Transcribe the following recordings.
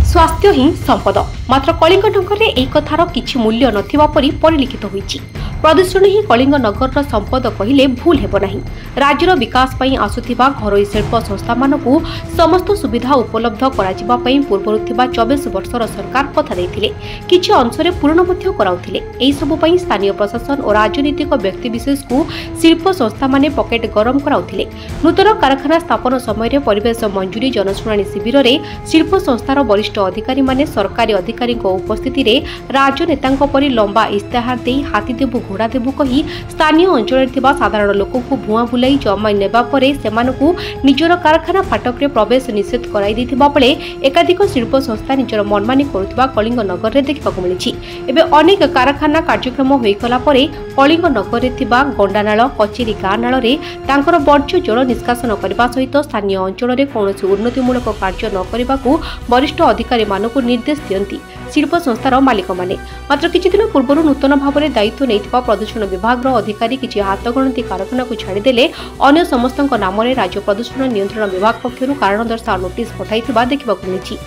स्वास्थ्य ही संपद मात्र कलिंग नगर में एक कथार किछि मूल्य नथिबा परि परिलिखित होईछि। प्रदूषण ही कलिंग नगर संपद कहले भूल हेबो नाही। राज्यर विकास पई आसुथिबा घरोई शिल्प संस्था मानकु समस्त सुविधा उपलब्ध कराजिबा पई पूर्वरु थिबा 24 वर्षर सरकार कथा दैथिले, किछि अंशरे पूर्ण मध्य कराउथिले। एई सबु पई स्थानीय प्रशासन और राजनीतिक व्यक्ति विशेष को शिल्प संस्था माने पकेट गरम कराउथिले। नूतन कारखाना स्थापन समय रे परिवेश मंजूरी जनशुणाणी शिविर रे शिल्प संस्थार वरिष्ठ अधिकारी माने सरकारी अधिकारी उपस्थिति रे राजनेतांक परि लंबा इस्ताहार दे हाथी देबु घोड़ा देबु कही स्थानीय अंचल थिबा साधारण लोक को भुआ बुलाई जमाई नेबा परे सेमानकु निजर कारखाना फाटक रे प्रवेश निषेध कराई दैथिबा बेले एकाधिक शिल्प संस्था निजर मनमानी करुथिबा कलिंग नगर रे देखिबाकु मिलिछि। एबे अनेक कारखाना कार्यक्रम होई गला परे कलिंग नगर रे थिबा गंडानाळ कचेरी गानाळ रे तांकर वर्ज्य जल निष्कासन करबा सहित स्थानीय अंचल रे कोनोसी उन्नतिमूलक कार्य न करबाकू वरिष्ठ अधिकारी मानकु निर्देश दियंती शिल्प संस्थार मालिक माने। मात्र किछि दिन पूर्व नूतन भाव में दायित्व नैथिबा प्रदूषण विभाग अधिकारी किछि हाथगणती कारखाना को छाड़देले अन्य समस्तक नाम राज्य प्रदूषण नियंत्रण विभाग पक्षरु कारण दर्शा नोटिस पठाइथिबा देखिबाकु मिलिछि।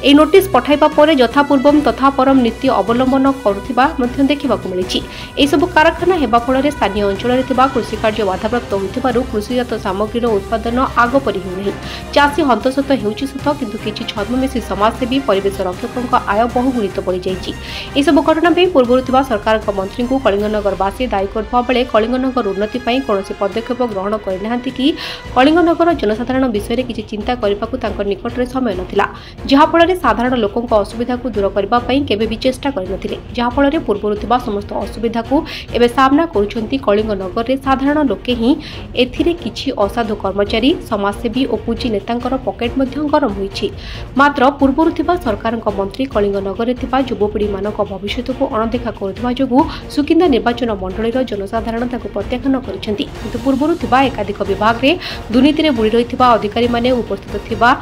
एई नोटिस पठाइबा परे यथापूर्वम तथा परम नीति अवलंबन करुथिबा मध्ये देखिबाकु मिलिछि। एई सब कारखाना हेबा फଳରେ स्थानीय अंचल रे थिबा कृषि कार्य बाधाप्राप्त होइथिबारु कृषिजात सामग्रीर उत्पादन आग परि हेउनि। चाषी हंतसत हेउछि सत किंतु किछि छद्मवेशी समाजसेवी परिवेश रक्षकक आय बहु गुणित पड़ जाइछि। एई सब घटना पे पूर्व थिबा सरकार मंत्री को कलिंगनगरवासी दायी करबा बेले कलिंगनगर उन्नति पई कोनोसी पदक्षेप ग्रहण करिनाहांती कि कलिंगनगर जनसाधारण विषय रे किछि चिंता करबाकू तांकर निकट रे समय नथिला, जहा फଳରେ साधारण लोकक असुविधा को दूर करबा पई केबे भी चेष्टा करनथिले, जहा फଳରେ पूर्व थिबा समस्त असुविधा को एबे सामना करूछंती कलिंगनगर रे साधारण लोके ही। एथिरे किछि असाधु कर्मचारी समाजसेवी और पूंजी नेतांकर पकेट मध्ये गरम होईछि। मात्र पूर्व थिबा सरकारक मंत्री कलिंगनगर रे थिबा युवपीढ़ी मानक भविष्य को अणदेखा करुवा जोगु सुकिंदा निर्वाचन मंडल जनसाधारण प्रत्याख्यान करिसेंती। किंतु पूर्व थिबा एकाधिक विभाग रे दुर्नीति रे बुड़ी रहिथिबा अधिकारी माने उपस्थित थिबा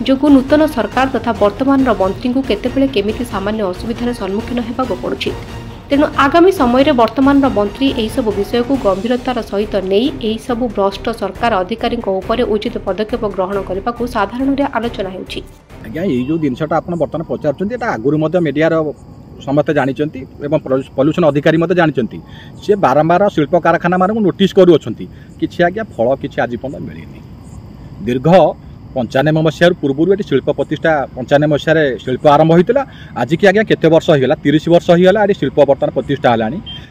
जोगु नूतन सरकार तथा वर्तमान मंत्री को केतेबेले केमिति सामान्य असुविधार सम्मुखीन हेबाकु पड़ुछि। तेणु आगामी समय वर्तमान मंत्री एही सब विषय को गंभीरतार सहित नहीं एही सब भ्रष्ट सरकार अधिकारी उचित पदक्षेप ग्रहण करने को साधारण आलोचना होउछि। आज्ञा ये जो जिनसटा आप बर्तमान पचार आगुरी मीडिया समस्ते जानते पॉल्यूशन अधिकारी जानते सी बारंबार शिल्प कारखाना मानक नोटिस करुँच कि आज्ञा फल कि आज पर्यटन मिलनी। दीर्घ 95 मसीह पूर्व ये शिल्प प्रतिष्ठा 95 मसीह शिल्प आरंभ होता आज की आज्ञा केते वर्ष होगा 30 वर्ष होगा ये शिल्प बर्तमान प्रतिष्ठा है।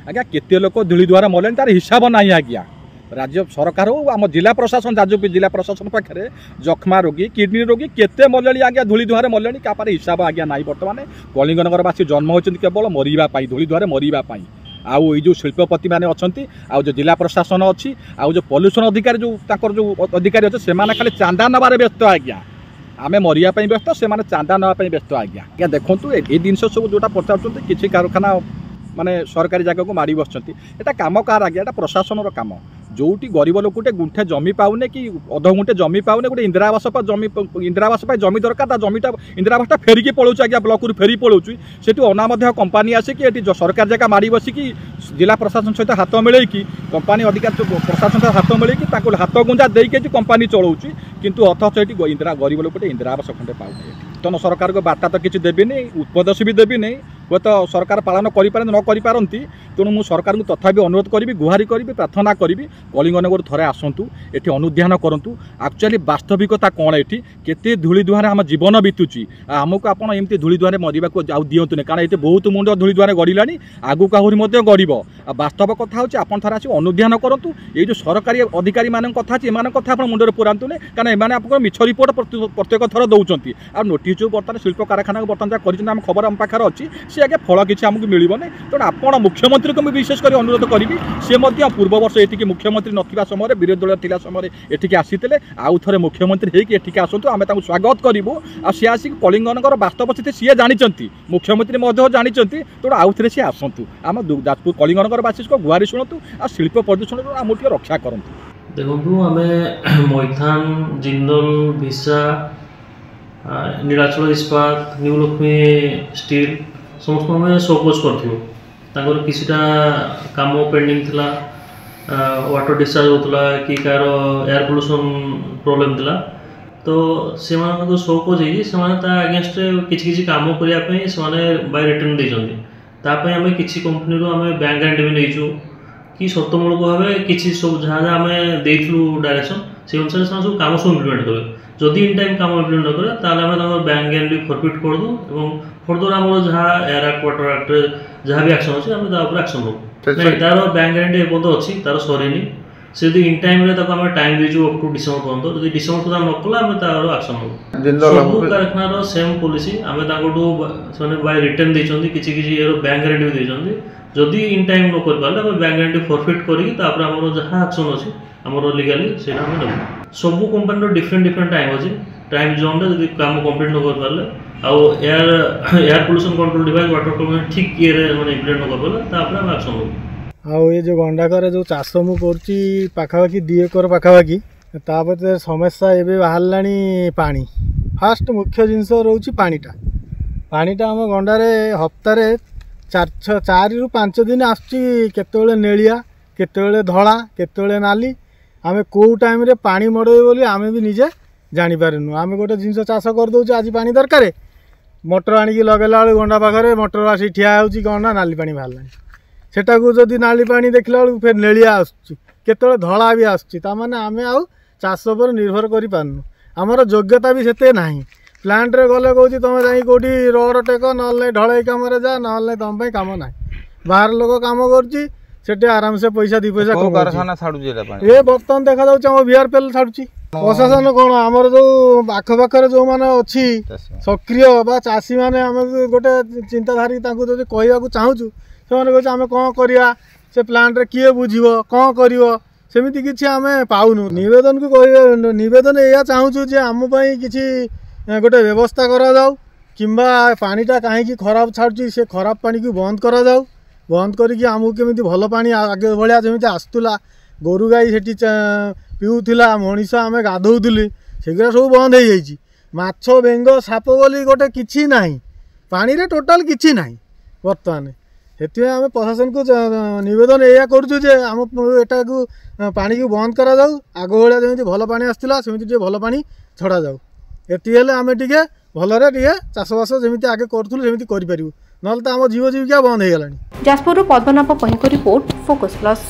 आज्ञा केते लोक धूली द्वारा मले तार हिसाब ना आज्ञा राज्य सरकार हो आम जिला प्रशासन जाजपुर जिला प्रशासन पाखे जख्मा रोगी किडनी रोगी केते मले आज्ञा धूली धुआं मले क्या हिसाब आज्ञा ना। बर्तमान कलिंगनगरवासी जन्म होती केवल मरवाई धूली धुआं मरवाई आउ ये जो शिल्पपति मैंने अच्छा आउ जो जिला प्रशासन अच्छी आउ जो पॉल्यूशन अधिकारी जो अधिकारी अच्छे से खाली चांदा नबार व्यस्त आज्ञा आमे मरिया व्यस्त से चांदा नापी व्यस्त आज्ञा। आज्ञा देखूँ ये जिन सब जोटा पचार किसी कारखाना माने सरकारी जगह को मारी बसुँच एटा काम कार आज्ञा एटा प्रशासन काम जोटी गरीब लोकटे गुंठे जमी पाउने कि अध गुंठे जमी पाउने गोटे इंदिरा आवास जमी दरकार जमीटा इंदिरा आवासटा फेरिकी पलाऊँ आज्ञा ब्लक रु फेरी पलाऊँ से अनामध्य कंपानी आसिक सरकार जगह मारी बसिकी जिला प्रशासन सहित हाथ मिलैकी कंपानी अधिकारी प्रशासन सहित हाथ मिलैकी हाथ गुंजा देकी कंपानी चलाऊँच किंतु अथच ये इंदिरा गरीब लोकटे इंदिरा आवास खंडे पाउने नूतन सरकार को बार्ता तो किसी देवी उपदेश भी देवी हे तो सरकार पालन करें न करपारती। तेणु मुझे सरकार को तथापि अनुरोध करी गुहारी करी प्रार्थना करी कलिंगनगर थरे आसतु ये अनुध्यान करूँ एक्चुअली वास्तविकता कौन ये केते धूली धुआं आम जीवन बीतुची आमको आप एमती धूली धुआं मरवा को दिंतुनि कारण ये बहुत मुंड धूली धुआं गड़ला आगू आहरी गड़ वास्तव कथा हूँ आप थे आस अनुध्यान करूँ ये जो सरकारी अधिकारी मान कथा एम कथा आप मुंडे पुरातुनि कारण एम आप मिछ रिपोर्ट प्रत्येक थर दौरान आ नोटिस जो बर्तमान शिल्प कारखाना बर्तमान जहाँ कर खबर आम पाखे अच्छी सी आगे फल किसी आमको मिलने तेणु आप मुख्यमंत्री को विशेष कर अनुरोध करी सी पूर्व वर्ष ये मुख्यमंत्री नथिबा समय विरोधी दल थिला समय एठिके आसीते आउ थे मुख्यमंत्री होगी एठिके आसतु आम स्वागत करूँ आ सी आसिक कलिंगनगर वास्तव स्थिति सी जानते मुख्यमंत्री जानते तेणु आउ थे सी आसतु आम जाजपुर कलिंगनगरवासी को गुहारी शुणु आ शिल्प प्रदूषण आम टे रक्षा करूँ। देखो आम मैथान जिंदल भिसा नीलाचल इस्पात न्यू लक्ष्मी स्टील समस्त आम शोकोज कर किसीटा काम पेंडिंग थिला वाटर डिस्चार्ज होता कि कार एयर पोल्यूशन प्रोब्लेम थिला तो से तो शो को से अगेंस्ट किसी कम करने बाय रिटर्न देते आम किसी कंपनी आम बैंक गारंटी भी नहीं कि सतमूलक भाव किसी सब जहाँ जहाँ आम देलु डायरेक्शन से अनुसार सब कम सब इम्प्लीमेंट करेंगे जदि इन टाइम कम इम्प्लीमेंट करें बैंक गारंटी फरफिट करदू और फर्दर आम जहाँ एयर एक्ट वाटर एक्ट जहाँ भी एक्शन अच्छे एक्शन लू तार बैंक गारंटी एपर्त अच्छी तार सरीनी से इन टाइम टाइम दीचु अप टू डिसेम्बर पर्यटन जो डिसेम्बर सुधा नकला तार एक्शन लू सब कारखानार सेम पॉलिसी आम बाय रिटर्न देते किसी बैंक गारंटी भी देते जदि इन टाइम न कर पारे बैंक गारंटी फरफिट करके जहाँ एक्शन अच्छी आमर लीगाली से सब कंपानी डिफरेंट टाइम अच्छे टाइम जोन जब कम कम्प्लीट न कर पारे आउ air pollution control device water company ठीक ये मैंने इम्प्लीमेंट न कर पारे आम एक्शन लू आउ ये जो गंडाकर जो चाष मुझे पाखापाखि 2 एकर पाखापाखि तापर समस्या एवं बाहर पानी फास्ट मुख्य जिनस रोच पानीटा आम गंडारे हप्तारे 4 ରୁ 5 दिन आसुले नेलिया केतबेले धला केतबेले नाली आम कौ टाइम रे पानी मड़े बोली आम भी निजे जानीपारूँ आम गोटे जिनस चाष करदे आज पानी दरकार मोटर आणिकी लगेला बेलू गंडा पाखे मोटर आसी ठिया होची गंडा नाली पानी बाहर सेटा को जदि नाली पानी देखला बेलू फिर नेलिया आसुले धला भी आसने आम आउ चाष पर निर्भर कर पारनु आमर योग्यता भी सेते नाही प्लांट रे गले कौच तुम जाई कौटी रड टेक ना ढलई कम जा ना तुम कम ना बाहर लोक कम कर आराम से पैसा 2 पैसा ये बर्तमान देखा जाम VRPL छाड़ी प्रशासन कौन आमर जो आखपाखे जो मैंने अच्छी सक्रिय चाषी मैंने आम गोटे चिंताधारी जब कहवाक चाहूँ से कहे आम कौन करिया से प्लांट रे किए बुझीब कौन करिवो सेमिति किछि आम पाउनु निवेदन को निवेदन या चाहूँ जे आम किछि गोटे व्यवस्था करा जाऊ किंबा पानीटा कहीं खराब छाड़ी से खराब पानी को बंद करा जाऊ बंद करके आमको केमी भल पानी आगे भाया जमी आसूला गोरु गाई से पीऊला मनीष आम गाधौली सेगुरा सब बंद हो जाइए माछ बेंग साप बोली गोटे किसी ना पानी रे टोटाल किसी ना बर्तमान से आम प्रशासन को निवेदन या करूँ आम एटा को पानी को बंद करा जाऊ आग भाया जमी भल पानी आसूला सेमती भल पानी छड़ा जाऊ एति आम टे भलरे टे चाषबास जमी आगे करूँ करें ना तो आम जीव जीविका बंद हो गलानी। जाजपुर पद्मनाभ पहीको रिपोर्ट फोकस प्लस।